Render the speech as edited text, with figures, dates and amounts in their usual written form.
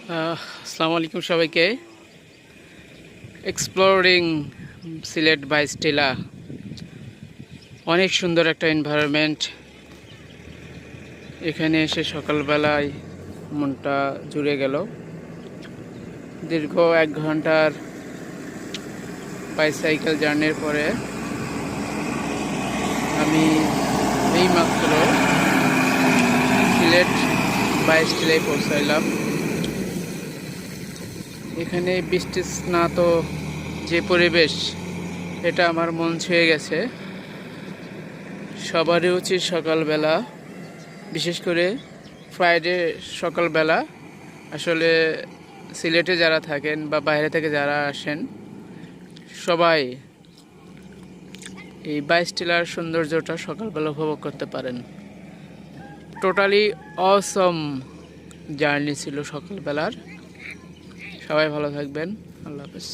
আসসালামু আলাইকুম সবাইকে। এক্সপ্লোরিং সিলেট বাই স্টেলা, অনেক সুন্দর একটা এনভায়রনমেন্ট। এখানে এসে সকালবেলায় মনটা জুড়ে গেল। দীর্ঘ 1 ঘন্টার বাইসাইকেল জার্নির পরে আমি এইমাত্র সিলেট বাই স্টেলায় পৌঁছাইলাম। এখানে বৃষ্টি স্নাত যে পরিবেশ, এটা আমার মন ছুঁয়ে গেছে। সবারই উচিত সকালবেলা, বিশেষ করে ফ্রাইডে সকালবেলা, আসলে সিলেটে যারা থাকেন বা বাইরে থেকে যারা আসেন, সবাই এই বাইস্টিলার সৌন্দর্যটা সকালবেলা উপভোগ করতে পারেন। টোটালি অসম জার্নি ছিল সকালবেলার। সবাই ভালো থাকবেন। আল্লাহ হাফেজ।